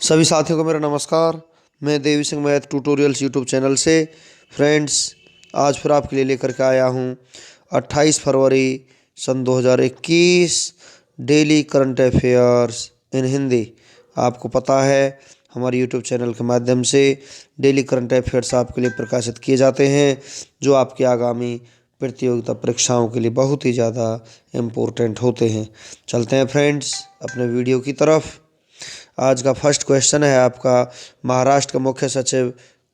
सभी साथियों को मेरा नमस्कार। मैं Devi Singh math tutorials YouTube channel से फ्रेंड्स आज फिर आपके लिए लेकर के आया हूँ 28 फरवरी सन 2021 daily current affairs in Hindi. आपको पता है हमारे यूट्यूब चैनल के माध्यम से डेली करंट अफेयर्स आपके लिए प्रकाशित किए जाते हैं जो आपकी आगामी प्रतियोगिता परीक्षाओं के लिए बहुत ही ज़्यादा इम्पोर्टेंट होते हैं। चलते हैं फ्रेंड्स अपने वीडियो की तरफ। आज का फर्स्ट क्वेश्चन है आपका, महाराष्ट्र के मुख्य सचिव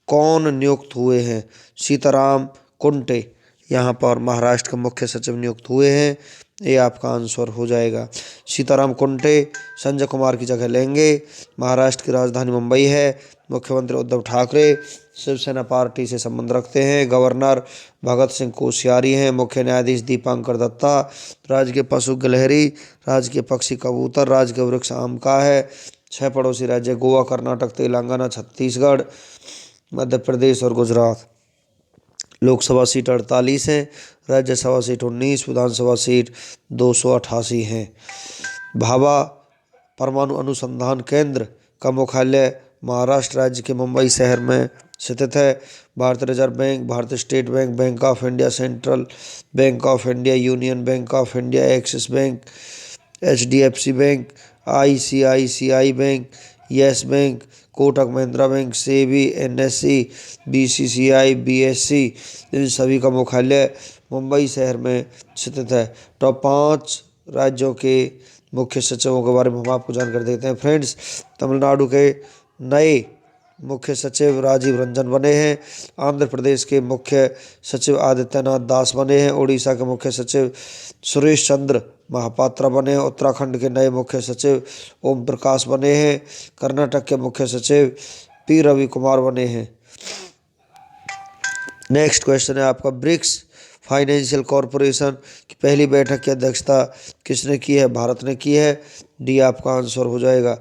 कौन नियुक्त हुए हैं? सीताराम कुंटे यहाँ पर महाराष्ट्र के मुख्य सचिव नियुक्त हुए हैं। ये आपका आंसर हो जाएगा। सीताराम कुंटे संजय कुमार की जगह लेंगे। महाराष्ट्र की राजधानी मुंबई है। मुख्यमंत्री उद्धव ठाकरे शिवसेना पार्टी से संबंध रखते हैं। गवर्नर भगत सिंह कोश्यारी हैं। मुख्य न्यायाधीश दीपांकर दत्ता। राज्य के पशु गिलहरी, राज्य के पक्षी कबूतर, राज्य के वृक्ष आम का है। 6 पड़ोसी राज्य गोवा, कर्नाटक, तेलंगाना, छत्तीसगढ़, मध्य प्रदेश और गुजरात। लोकसभा सीट 48 हैं। राज्यसभा सीट 19, विधानसभा सीट 288 हैं। भाभा परमाणु अनुसंधान केंद्र का मुख्यालय महाराष्ट्र राज्य के मुंबई शहर में स्थित है। भारतीय रिजर्व बैंक, भारतीय state bank, bank of India, central bank of India, union bank of India, axis bank, HDFC bank, ICICI bank, yes bank, Kotak Mahindra bank, SEBI, NSE, BCCI, BSE, इन सभी का मुख्यालय मुंबई शहर में स्थित है। टॉप 5 राज्यों के मुख्य सचिवों के बारे में हम आपको जानकारी देते हैं फ्रेंड्स। तमिलनाडु के नए मुख्य सचिव राजीव रंजन बने हैं। आंध्र प्रदेश के मुख्य सचिव आदित्यनाथ दास बने हैं। उड़ीसा के मुख्य सचिव सुरेश चंद्र महापात्रा बने हैं। उत्तराखंड के नए मुख्य सचिव ओम प्रकाश बने हैं। कर्नाटक के मुख्य सचिव P रवि कुमार बने हैं। नेक्स्ट क्वेश्चन है आपका, ब्रिक्स फाइनेंशियल कॉरपोरेशन की पहली बैठक की अध्यक्षता किसने की है? भारत ने की है। डी आपका आंसर हो जाएगा।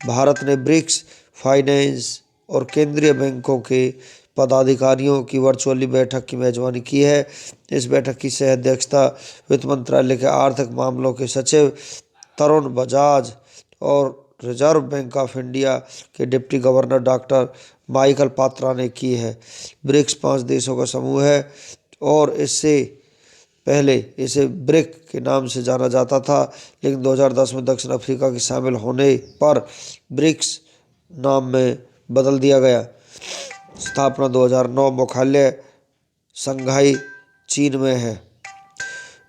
भारत ने ब्रिक्स फाइनेंस और केंद्रीय बैंकों के पदाधिकारियों की वर्चुअली बैठक की मेजबानी की है। इस बैठक की सह अध्यक्षता वित्त मंत्रालय के आर्थिक मामलों के सचिव तरुण बजाज और रिजर्व बैंक ऑफ इंडिया के deputy governor doctor Michael Patra ने की है। ब्रिक्स 5 देशों का समूह है और इससे पहले इसे ब्रिक के नाम से जाना जाता था, लेकिन 2010 में दक्षिण अफ्रीका के शामिल होने पर ब्रिक्स नाम में बदल दिया गया। स्थापना 2009। मुख्यालय शंघाई चीन में है।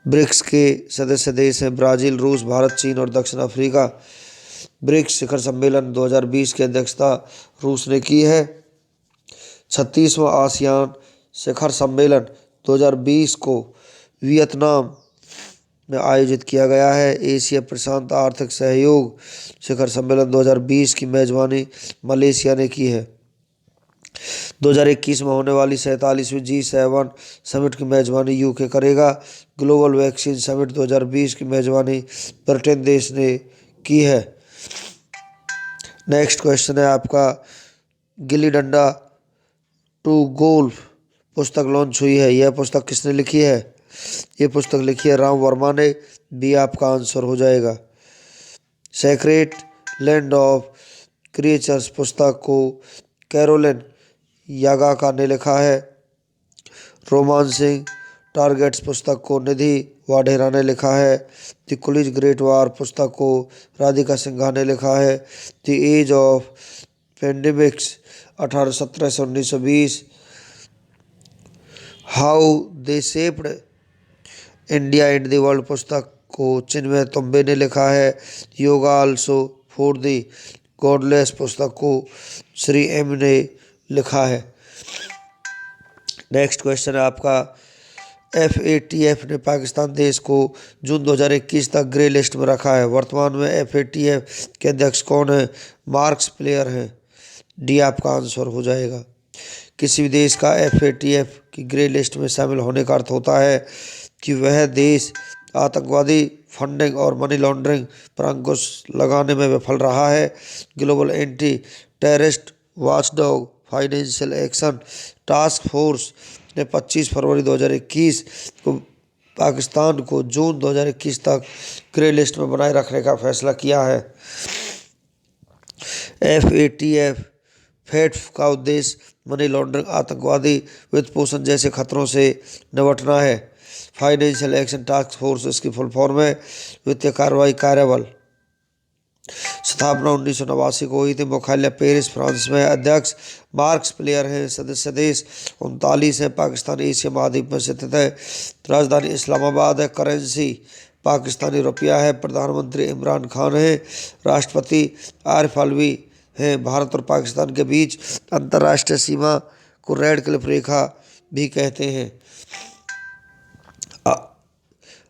ब्रिक्स के सदस्य देश हैं ब्राज़ील, रूस, भारत, चीन और दक्षिण अफ्रीका। ब्रिक्स शिखर सम्मेलन 2020 की अध्यक्षता रूस ने की है। 36वां आसियान शिखर सम्मेलन 2020 को वियतनाम में आयोजित किया गया है। एशिया प्रशांत आर्थिक सहयोग शिखर सम्मेलन 2020 की मेजबानी मलेशिया ने की है। 2021 में होने वाली 47वीं G7 समिट की मेजबानी यूके करेगा। ग्लोबल वैक्सीन समिट 2020 की मेजबानी ब्रिटेन देश ने की है। नेक्स्ट क्वेश्चन है आपका, गिल्ली डंडा टू गोल्फ पुस्तक लॉन्च हुई है। यह पुस्तक किसने लिखी है? ये पुस्तक लिखी है राम वर्मा ने। बी आपका आंसर हो जाएगा। सेक्रेट लैंड ऑफ क्रिएचर्स पुस्तक को कैरोलिन यागाका ने लिखा है। रोमांसिंग टारगेट्स पुस्तक को निधि वाढेरा ने लिखा है। द कुलिज ग्रेट वार पुस्तक को राधिका सिन्हा ने लिखा है। द एज ऑफ पेंडेमिक्स 1817 से 1920 how they shaped India and the world पुस्तक को चिन्मय तुम्बे ने लिखा है। Yoga also for the godless पुस्तक को श्री M ने लिखा है। नेक्स्ट क्वेश्चन है आपका, FATF ने पाकिस्तान देश को जून 2021 तक ग्रे लिस्ट में रखा है। वर्तमान में FATF के अध्यक्ष कौन है? मार्क्स प्लेयर हैं। डी आपका आंसर हो जाएगा। किसी भी देश का FATF की ग्रे लिस्ट में शामिल होने का अर्थ होता है कि वह देश आतंकवादी फंडिंग और मनी लॉन्ड्रिंग पर अंकुश लगाने में विफल रहा है। Global anti terrorist watchdog financial action task force ने 25 फरवरी 2021 को पाकिस्तान को जून 2021 तक ग्रे लिस्ट में बनाए रखने का फैसला किया है। FATF फैट्फ का उद्देश्य मनी लॉन्ड्रिंग, आतंकवादी वित्त पोषण जैसे खतरों से निपटना है। फाइनेंशियल एक्शन टास्क फोर्स इसकी फुल फॉर्म है। वित्तीय कार्रवाई कार्यबल। स्थापना 1989 को हुई थी। मुख्यालय पेरिस फ्रांस में। अध्यक्ष मार्क्स प्लेयर हैं। सदस्य देश 39 है। पाकिस्तान एशिया महाद्वीप में स्थित है। राजधानी इस्लामाबाद है। करेंसी पाकिस्तानी रुपया है। प्रधानमंत्री इमरान खान है। राष्ट्रपति आरिफ अलवी हैं। भारत और पाकिस्तान के बीच अंतर्राष्ट्रीय सीमा को रेड क्लिफ रेखा भी कहते हैं।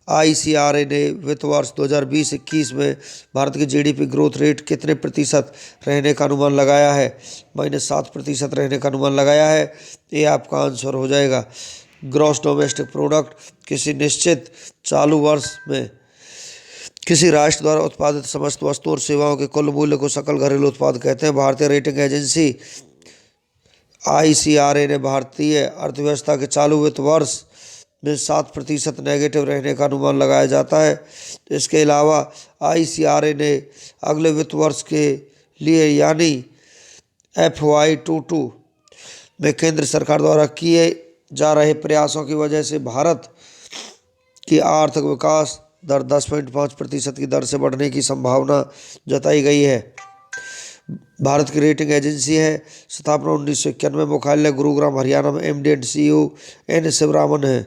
ICRA ने वित्त वर्ष 2020-21 में भारत की GDP ग्रोथ रेट कितने प्रतिशत रहने का अनुमान लगाया है? -7% रहने का अनुमान लगाया है। ये आपका आंसर हो जाएगा। ग्रॉस डोमेस्टिक प्रोडक्ट किसी निश्चित चालू वर्ष में किसी राष्ट्र द्वारा उत्पादित समस्त वस्तुओं और सेवाओं के कुल मूल्य को सकल घरेलू उत्पाद कहते हैं। भारतीय रेटिंग एजेंसी ICRA ने भारतीय अर्थव्यवस्था के चालू वित्त वर्ष में 7% नेगेटिव रहने का अनुमान लगाया जाता है। इसके अलावा ICRA ने अगले वित्त वर्ष के लिए यानी FY22 में केंद्र सरकार द्वारा किए जा रहे प्रयासों की वजह से भारत की आर्थिक विकास दर 10.5% की दर से बढ़ने की संभावना जताई गई है। भारत की रेटिंग एजेंसी है। स्थापना 1991। मुख्यालय गुरुग्राम हरियाणा में। MD and CEO N Sivaraman है।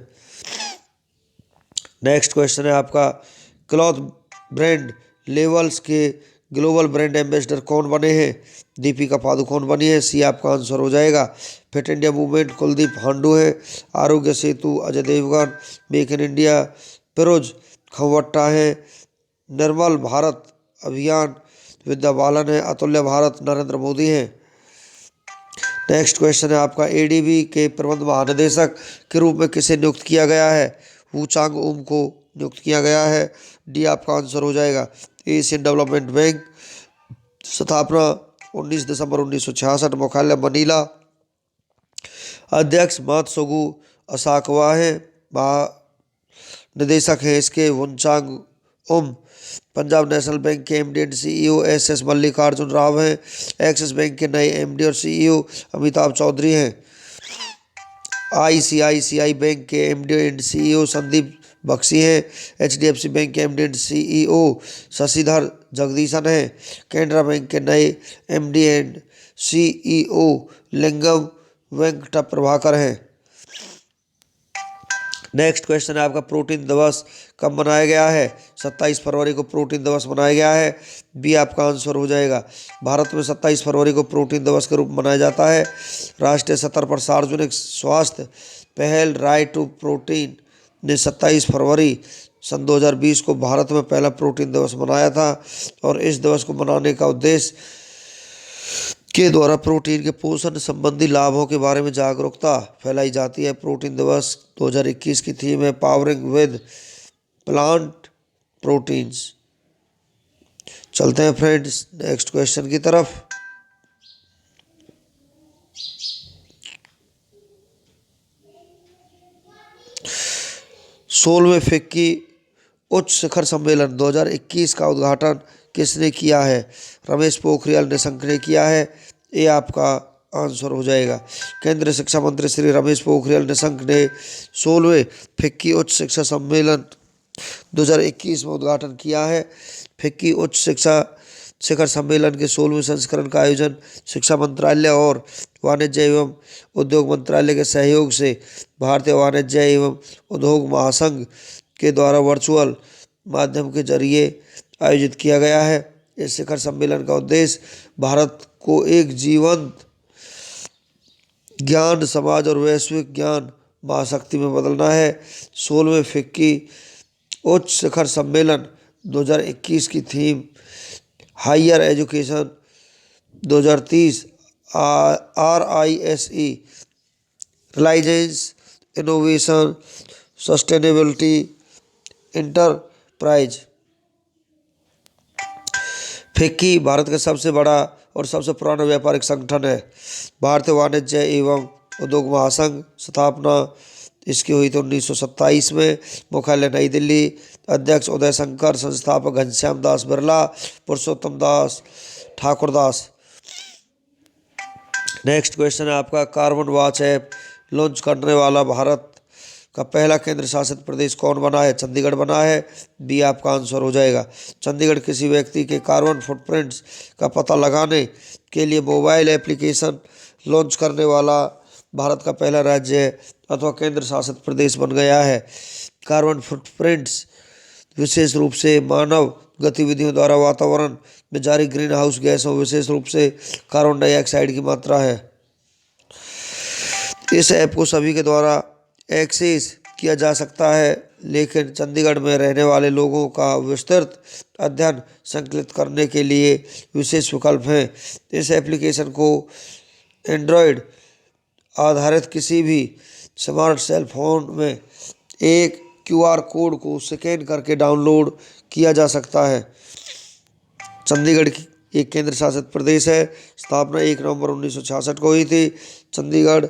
नेक्स्ट क्वेश्चन है आपका, क्लॉथ ब्रांड लेवल्स के ग्लोबल ब्रांड एम्बेसडर कौन बने हैं? दीपिका पादुकोण बनी है। सी आपका आंसर हो जाएगा। Fit India movement Kuldeep Handoo है। Aarogya Setu Ajay Devgn. Make in India Firoz Khanvatta है। निर्मल भारत अभियान विद्या बालन है। अतुल्य भारत नरेंद्र मोदी हैं। नेक्स्ट क्वेश्चन है आपका, ADB के प्रबंध महानिदेशक के रूप में किसे नियुक्त किया गया है? वू चांग ओम को नियुक्त किया गया है। डी आपका आंसर हो जाएगा। Asian development bank. स्थापना 19 दिसंबर 1966। मुख्यालय मनीला। अध्यक्ष मात्सुगु असाकावा है। महानिदेशक हैं इसके वुनचांग ओम। पंजाब नेशनल बैंक के MD and CEO SS Mallikarjun Rao हैं। एक्सिस बैंक के नए MD और CEO अमिताभ चौधरी हैं। ICICI बैंक के MD and CEO Sandeep Bakhshi हैं। HDFC बैंक के MD and CEO Sashidhar Jagdishan हैं। कैनरा बैंक के नए MD and CEO Lingam Venkat Prabhakar हैं। नेक्स्ट क्वेश्चन है आपका, प्रोटीन दिवस कब मनाया गया है? 27 फरवरी को प्रोटीन दिवस मनाया गया है। बी आपका आंसर हो जाएगा। भारत में 27 फरवरी को प्रोटीन दिवस के रूप में मनाया जाता है। राष्ट्रीय स्तर पर सार्वजनिक स्वास्थ्य पहल राइट टू प्रोटीन ने 27 फरवरी सन 2020 को भारत में पहला प्रोटीन दिवस मनाया था और इस दिवस को मनाने का उद्देश्य के द्वारा प्रोटीन के पोषण संबंधी लाभों के बारे में जागरूकता फैलाई जाती है। प्रोटीन दिवस 2021 की थीम है पावरिंग विद प्लांट प्रोटीन्स। चलते हैं फ्रेंड्स नेक्स्ट क्वेश्चन की तरफ। सोलहवें फिक्की उच्च शिखर सम्मेलन 2021 का उद्घाटन किसने किया है? रमेश पोखरियाल निशंक ने किया है। ये आपका आंसर हो जाएगा। केंद्रीय शिक्षा मंत्री श्री रमेश पोखरियाल निशंक ने 16वें फिक्की उच्च शिक्षा सम्मेलन 2021 में उद्घाटन किया है। फिक्की उच्च शिक्षा शिखर सम्मेलन के 16वें संस्करण का आयोजन शिक्षा मंत्रालय और वाणिज्य एवं उद्योग मंत्रालय के सहयोग से भारतीय वाणिज्य एवं उद्योग महासंघ के द्वारा वर्चुअल माध्यम के जरिए आयोजित किया गया है। इस शिखर सम्मेलन का उद्देश्य भारत को एक जीवंत ज्ञान समाज और वैश्विक ज्ञान महाशक्ति में बदलना है। 16वें फिक्की उच्च शिखर सम्मेलन 2021 की theme higher education 2030 RISE Reliance innovation sustainability enterprise. FICCI Bharat का सबसे बड़ा और सबसे पुराना व्यापारिक संगठन है। भारतीय वाणिज्य एवं उद्योग महासंघ स्थापना इसकी हुई थी 1927 में। मुख्यालय नई दिल्ली। अध्यक्ष उदय शंकर। संस्थापक घनश्याम दास बिरला। पुरुषोत्तम दास ठाकुरदास। नेक्स्ट क्वेश्चन है आपका, कार्बन वॉच ऐप लॉन्च करने वाला भारत का पहला केंद्र शासित प्रदेश कौन बना है? चंडीगढ़ बना है। बी आपका आंसर हो जाएगा। चंडीगढ़ किसी व्यक्ति के कार्बन फुटप्रिंट्स का पता लगाने के लिए मोबाइल एप्लीकेशन लॉन्च करने वाला भारत का पहला राज्य है अथवा केंद्र शासित प्रदेश बन गया है। कार्बन फुटप्रिंट्स विशेष रूप से मानव गतिविधियों द्वारा वातावरण में जारी ग्रीन हाउस गैसों, विशेष रूप से कार्बन डाइऑक्साइड की मात्रा है। इस ऐप को सभी के द्वारा एक्सेस किया जा सकता है, लेकिन चंडीगढ़ में रहने वाले लोगों का विस्तृत अध्ययन संकलित करने के लिए विशेष विकल्प हैं। इस एप्लीकेशन को एंड्रॉयड आधारित किसी भी स्मार्ट सेल फोन में एक QR कोड को स्कैन करके डाउनलोड किया जा सकता है। चंडीगढ़ एक केंद्र शासित प्रदेश है। स्थापना 1 नवंबर 1966 को हुई थी। चंडीगढ़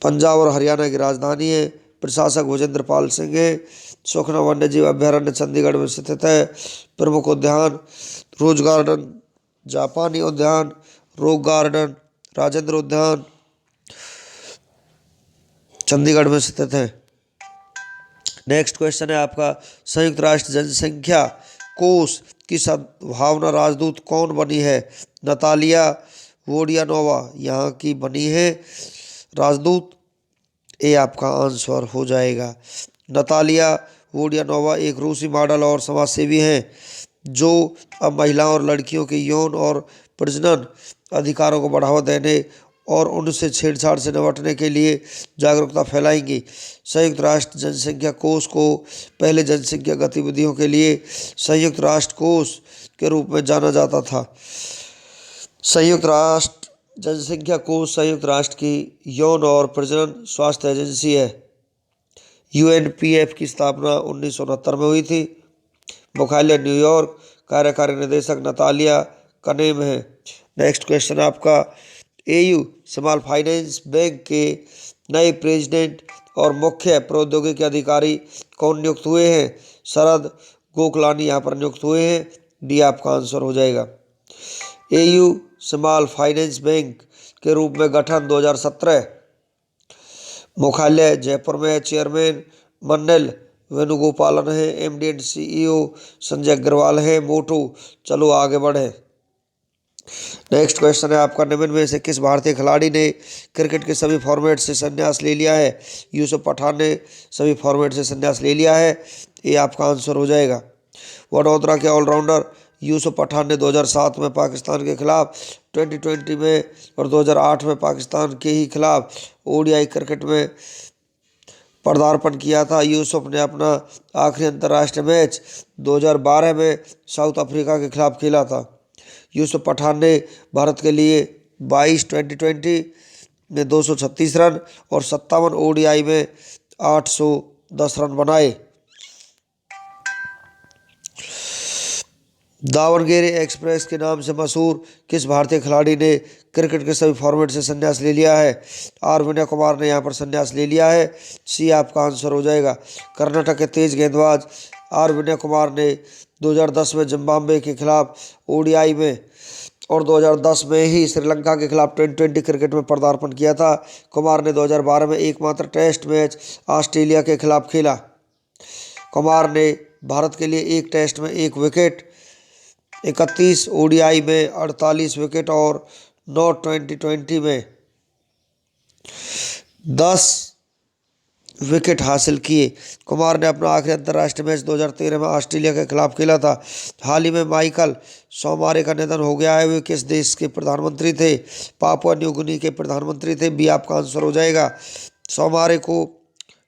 पंजाब और हरियाणा की राजधानी है। प्रशासक भूजेंद्र पाल सिंह है। सुखना वन्यजीव अभ्यारण्य चंडीगढ़ में स्थित है। प्रमुख उद्यान रोज गार्डन, जापानी उद्यान, रॉक गार्डन, राजेंद्र उद्यान चंडीगढ़ में स्थित है। नेक्स्ट क्वेश्चन है आपका, संयुक्त राष्ट्र जनसंख्या कोष की सद्भावना राजदूत कौन बनी है? नतालिया वोडियानोवा यहाँ की बनी है राजदूत। ए आपका आंसर हो जाएगा। नतालिया वोडियानोवा एक रूसी मॉडल और समाजसेवी हैं जो अब महिलाओं और लड़कियों के यौन और प्रजनन अधिकारों को बढ़ावा देने और उनसे छेड़छाड़ से निपटने के लिए जागरूकता फैलाएंगी। संयुक्त राष्ट्र जनसंख्या कोष को पहले जनसंख्या गतिविधियों के लिए संयुक्त राष्ट्र कोष के रूप में जाना जाता था। संयुक्त राष्ट्र जनसंख्या कोष संयुक्त राष्ट्र की यौन और प्रजनन स्वास्थ्य एजेंसी है। UNPF की स्थापना 1969 में हुई थी। मुख्यालय न्यूयॉर्क। कार्यकारी निदेशक नतालिया कनेम है। नेक्स्ट क्वेश्चन आपका, AU स्मॉल फाइनेंस बैंक के नए प्रेसिडेंट और मुख्य प्रौद्योगिकी अधिकारी कौन नियुक्त हुए हैं? शरद गोखलानी यहाँ पर नियुक्त हुए हैं। डी आपका आंसर हो जाएगा। AU स्मॉल फाइनेंस बैंक के रूप में गठन 2017। मुख्यालय जयपुर में है। चेयरमैन मन्नेल वेणुगोपालन है। MD and CEO Sanjay Agarwal है। मोटू चलो आगे बढ़े। नेक्स्ट क्वेश्चन है आपका, निम्न में से किस भारतीय खिलाड़ी ने क्रिकेट के सभी फॉर्मेट से संन्यास ले लिया है? यूसुफ पठान ने सभी फॉर्मेट से संन्यास ले लिया है। ये आपका आंसर हो जाएगा। वडोदरा के ऑलराउंडर यूसुफ पठान ने 2007 में पाकिस्तान के खिलाफ 2020 में और 2008 में पाकिस्तान के ही खिलाफ ODI क्रिकेट में पदार्पण किया था। यूसुफ ने अपना आखिरी अंतर्राष्ट्रीय मैच 2012 में साउथ अफ्रीका के खिलाफ खेला था। यूसुफ पठान ने भारत के लिए 22 2020 में 236 रन और 57 ODI में 810 रन बनाए। दावणगेरे एक्सप्रेस के नाम से मशहूर किस भारतीय खिलाड़ी ने क्रिकेट के सभी फॉर्मेट से संन्यास ले लिया है? आर विनय कुमार ने यहाँ पर संन्यास ले लिया है। सी आपका आंसर हो जाएगा। कर्नाटक के तेज गेंदबाज आर विनय कुमार ने 2010 में जिम्बाब्वे के खिलाफ ODI में और 2010 में ही श्रीलंका के खिलाफ 2020 क्रिकेट में पदार्पण किया था। कुमार ने 2012 में एकमात्र टेस्ट मैच ऑस्ट्रेलिया के खिलाफ खेला। कुमार ने भारत के लिए एक टेस्ट में 1 विकेट, 31 ODI में 48 विकेट और 9 2020 में 10 विकेट हासिल किए। कुमार ने अपना आखिरी अंतर्राष्ट्रीय मैच 2013 में ऑस्ट्रेलिया के खिलाफ खेला था। हाल ही में माइकल सोमारे का निधन हो गया है। वे किस देश के प्रधानमंत्री थे? पापुआ न्यू गिनी के प्रधानमंत्री थे। बी आपका आंसर हो जाएगा। सोमारे को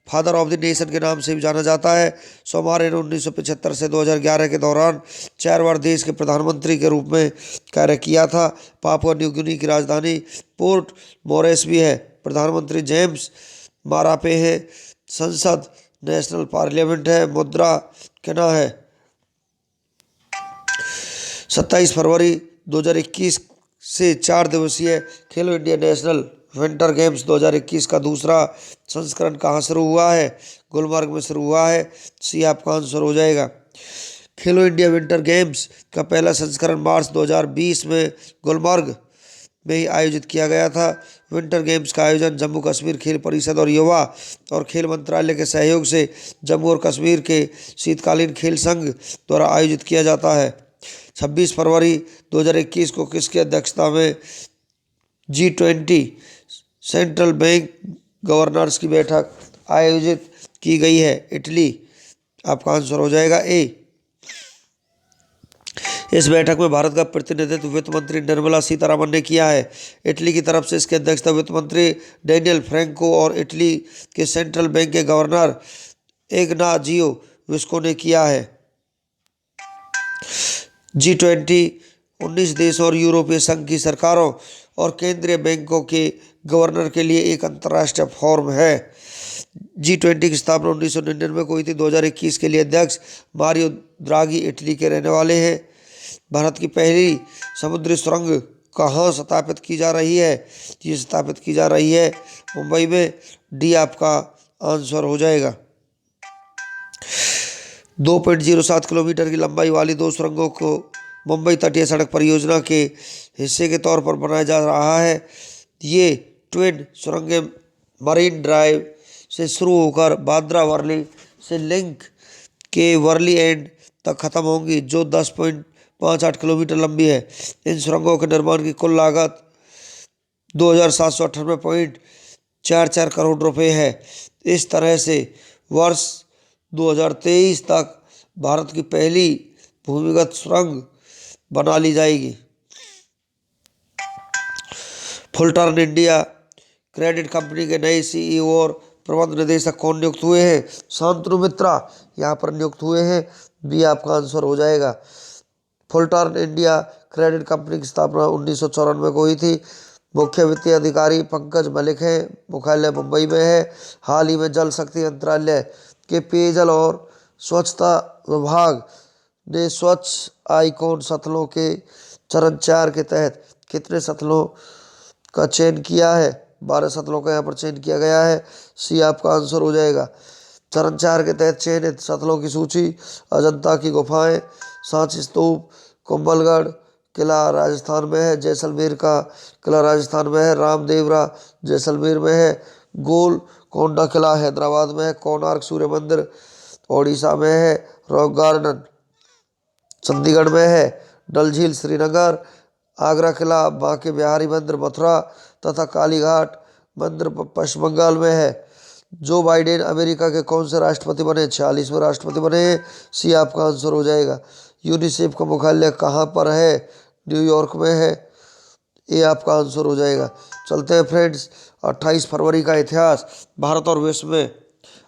फादर ऑफ द नेशन के नाम से भी जाना जाता है। सोमारे ने 1975 से 2011 के दौरान 4 बार देश के प्रधानमंत्री के रूप में कार्य किया था। पापुआ न्यू गिनी की राजधानी पोर्ट मोरेस्बी है। प्रधानमंत्री जेम्स मारापे है। संसद नेशनल पार्लियामेंट है। मुद्रा क्या है? 27 फरवरी 2021 से 4 दिवसीय खेलो इंडिया नेशनल विंटर गेम्स 2021 का दूसरा संस्करण कहाँ शुरू हुआ है? गुलमर्ग में शुरू हुआ है। सी आपका आंसर हो जाएगा। खेलो इंडिया विंटर गेम्स का पहला संस्करण मार्च 2020 में गुलमर्ग में ही आयोजित किया गया था। विंटर गेम्स का आयोजन जम्मू कश्मीर खेल परिषद और युवा और खेल मंत्रालय के सहयोग से जम्मू और कश्मीर के शीतकालीन खेल संघ द्वारा आयोजित किया जाता है। 26 फरवरी 2021 को किसकी अध्यक्षता में G20 सेंट्रल बैंक गवर्नर्स की बैठक आयोजित की गई है? इटली। आपका आंसर हो जाएगा ए। इस बैठक में भारत का प्रतिनिधित्व वित्त मंत्री निर्मला सीतारमण ने किया है। इटली की तरफ से इसकी अध्यक्षता वित्त मंत्री डेनियल फ्रैंको और इटली के सेंट्रल बैंक के गवर्नर इग्नाजियो विस्को ने किया है। G20 19 देशों और यूरोपीय संघ की सरकारों और केंद्रीय बैंकों के गवर्नर के लिए एक अंतर्राष्ट्रीय फोरम है। G20 की स्थापना 1999 को हुई थी। 2021 के लिए अध्यक्ष मारियो द्रागी इटली के रहने वाले हैं। भारत की पहली समुद्री सुरंग कहाँ स्थापित की जा रही है? ये स्थापित की जा रही है मुंबई में। डी आपका आंसर हो जाएगा। 2.07 किलोमीटर की लंबाई वाली 2 सुरंगों को मुंबई तटीय सड़क परियोजना के हिस्से के तौर पर बनाया जा रहा है। ये ट्विन सुरंगें मरीन ड्राइव से शुरू होकर बांद्रा वर्ली से लिंक के वर्ली एंड तक खत्म होंगी, जो 10.58 किलोमीटर लंबी है। इन सुरंगों के निर्माण की कुल लागत 2,798.44 करोड़ रुपए है। इस तरह से वर्ष 2023 तक भारत की पहली भूमिगत सुरंग बना ली जाएगी। फुलटर्न इंडिया क्रेडिट कंपनी के नए CEO और प्रबंध निदेशक कौन नियुक्त हुए हैं? शांतनु मित्रा यहाँ पर नियुक्त हुए हैं। बी आपका आंसर हो जाएगा। फुलटर्न इंडिया क्रेडिट कंपनी की स्थापना 1994 को हुई थी। मुख्य वित्तीय अधिकारी पंकज मलिक हैं। मुख्यालय मुंबई में है। हाल ही में जल शक्ति मंत्रालय के पेयजल और स्वच्छता विभाग ने स्वच्छ आइकॉन सतलों के चरण 4 के तहत कितने सतलों का चयन किया है? 12 सतलों का यहाँ पर चयन किया गया है। सी आपका आंसर हो जाएगा। चरण 4 के तहत चयनित सतलों की सूची: अजंता की गुफाएं, सांची स्तूप, कुंभलगढ़ किला राजस्थान में है, जैसलमेर का किला राजस्थान में है, रामदेवरा जैसलमेर में है, गोलकोंडा किला हैदराबाद में है, कोणार्क सूर्य मंदिर ओडिशा में है, रॉक गार्डन चंडीगढ़ में है, डल झील श्रीनगर, आगरा किला, बांके बिहारी मंदिर मथुरा तथा कालीघाट मंदिर पश्चिम बंगाल में है। जो बाइडेन अमेरिका के कौन से राष्ट्रपति बने? 46वें राष्ट्रपति बने हैं। सी आपका आंसर हो जाएगा। यूनिसेफ का मुख्यालय कहाँ पर है? न्यूयॉर्क में है। ये आपका आंसर हो जाएगा। चलते हैं फ्रेंड्स 28 फरवरी का इतिहास। भारत और विश्व में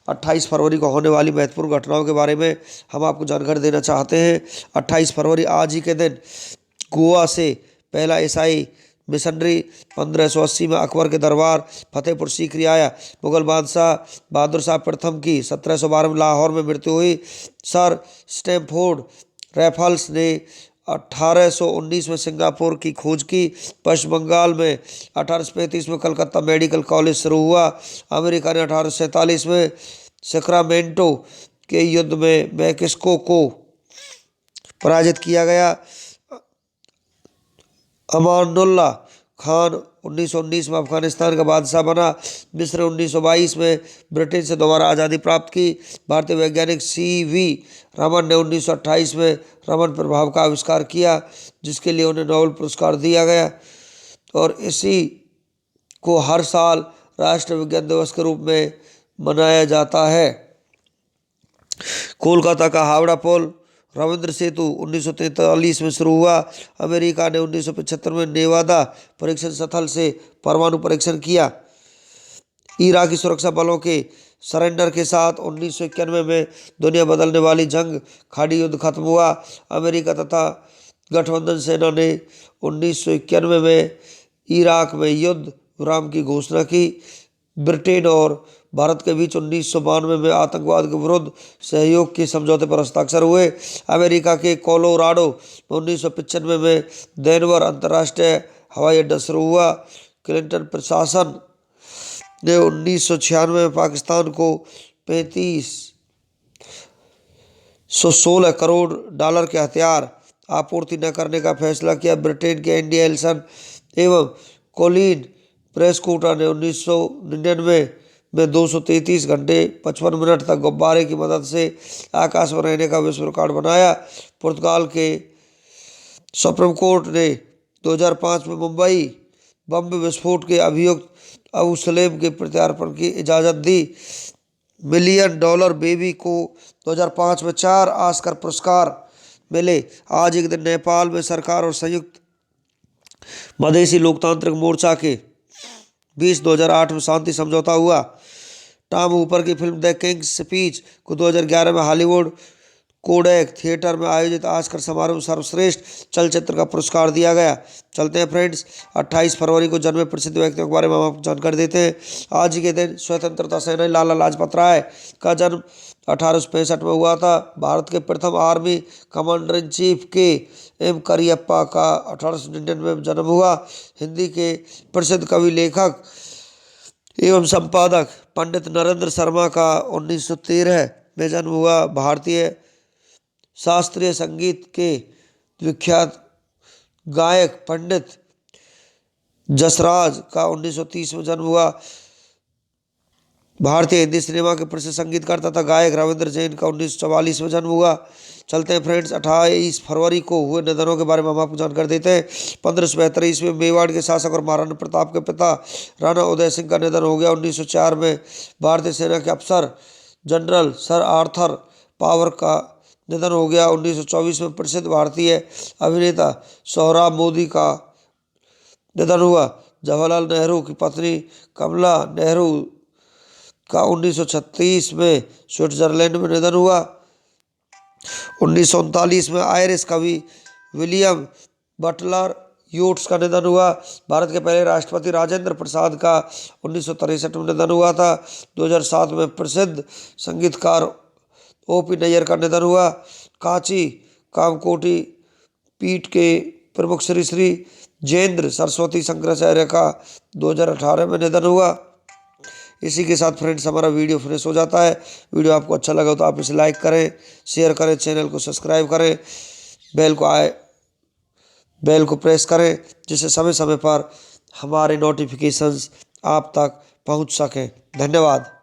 28 फरवरी को होने वाली महत्वपूर्ण घटनाओं के बारे में हम आपको जानकारी देना चाहते हैं। 28 फरवरी आज ही के दिन गोवा से पहला ईसाई मिशनरी 1580 में अकबर के दरबार फतेहपुर सीकरी आया। मुगल बादशाह बहादुर शाह प्रथम की 1712 में लाहौर में मृत्यु हुई। सर स्टैमफोर्ड रैफल्स ने 1819 में सिंगापुर की खोज की। पश्चिम बंगाल में 1835 में कलकत्ता मेडिकल कॉलेज शुरू हुआ। अमेरिका ने 1847 में सैक्रामेंटो के युद्ध में मैक्सिको को पराजित किया गया। अमानुल्लाह खान 1919 में अफगानिस्तान का बादशाह बना। मिस्र 1922 में ब्रिटेन से दोबारा आज़ादी प्राप्त की। भारतीय वैज्ञानिक CV रमन ने 1928 में रमन प्रभाव का आविष्कार किया, जिसके लिए उन्हें नोबेल पुरस्कार दिया गया और इसी को हर साल राष्ट्रीय विज्ञान दिवस के रूप में मनाया जाता है। कोलकाता का हावड़ा पुल रविंद्र सेतु 1943 में शुरू हुआ। अमेरिका ने 1975 में नेवादा परीक्षण स्थल से परमाणु परीक्षण किया। इराकी सुरक्षा बलों के सरेंडर के साथ 1991 में दुनिया बदलने वाली जंग खाड़ी युद्ध खत्म हुआ। अमेरिका तथा गठबंधन सेना ने 1991 में इराक में युद्ध विराम की घोषणा की। ब्रिटेन और भारत के बीच 1992 में आतंकवाद के विरुद्ध सहयोग के समझौते पर हस्ताक्षर हुए। अमेरिका के कोलोराडो में 1995 में डेनवर अंतर्राष्ट्रीय हवाई अड्डा शुरू हुआ। क्लिंटन प्रशासन ने 1996 में पाकिस्तान को 3516 करोड़ डॉलर के हथियार आपूर्ति न करने का फैसला किया। ब्रिटेन के एंडी एल्सन एवं कोलिन प्रेस्कोटा ने 1999 में 233 घंटे 55 मिनट तक गुब्बारे की मदद से आकाश में रहने का विश्व रिकॉर्ड बनाया। पुर्तगाल के सुप्रीम कोर्ट ने 2005 में मुंबई बम विस्फोट के अभियुक्त अबू सलेम के प्रत्यार्पण की इजाज़त दी। $1 मिलियन बेबी को 2005 में 4 ऑस्कर पुरस्कार मिले। आज एक दिन नेपाल में सरकार और संयुक्त मधेसी लोकतांत्रिक मोर्चा के 2008 में शांति समझौता हुआ। टॉम हूपर की फिल्म द किंग्स स्पीच को 2011 में हॉलीवुड कोडेक थिएटर में आयोजित ऑस्कर समारोह में सर्वश्रेष्ठ चलचित्र का पुरस्कार दिया गया। चलते हैं फ्रेंड्स, 28 फरवरी को जन्मे प्रसिद्ध व्यक्तियों के बारे में हम आपको जानकारी देते हैं। आज के दिन स्वतंत्रता सेनानी लाला लाजपत राय का जन्म 1865 में हुआ था। भारत के प्रथम आर्मी कमांडर इन चीफ के एम करियप्पा का 1899 में जन्म हुआ। हिंदी के प्रसिद्ध कवि, लेखक एवं संपादक पंडित नरेंद्र शर्मा का 1913 में जन्म हुआ। भारतीय शास्त्रीय संगीत के विख्यात गायक पंडित जसराज का 1930 में जन्म हुआ। भारतीय हिंदी सिनेमा के प्रसिद्ध संगीतकार तथा गायक रविंद्र जैन का 1944 में जन्म हुआ। चलते हैं फ्रेंड्स, 28 फरवरी को हुए निधनों के बारे में हम आपको जानकारी देते हैं। 1572 ईस्वी में मेवाड़ के शासक और महाराणा प्रताप के पिता राणा उदय सिंह का निधन हो गया। 1904 में भारतीय सेना के अफसर जनरल सर आर्थर पावर का निधन हो गया। 1924 में प्रसिद्ध भारतीय अभिनेता सोहराब मोदी का निधन हुआ। जवाहरलाल नेहरू की पत्नी कमला नेहरू का 1936 में स्विट्जरलैंड में निधन हुआ। 1939 में आयरिश कवि विलियम बटलर यूट्स का निधन हुआ। भारत के पहले राष्ट्रपति राजेंद्र प्रसाद का 1963 में निधन हुआ था। 2007 में प्रसिद्ध संगीतकार O.P. नैयर का निधन हुआ। कांची कामकोटि पीठ के प्रमुख श्री श्री जयेंद्र सरस्वती शंकराचार्य का 2018 में निधन हुआ। इसी के साथ फ्रेंड्स हमारा वीडियो फिनिश हो जाता है। वीडियो आपको अच्छा लगा तो आप इसे लाइक करें, शेयर करें, चैनल को सब्सक्राइब करें, बेल को प्रेस करें, जिससे समय समय पर हमारे नोटिफिकेशंस आप तक पहुंच सकें। धन्यवाद।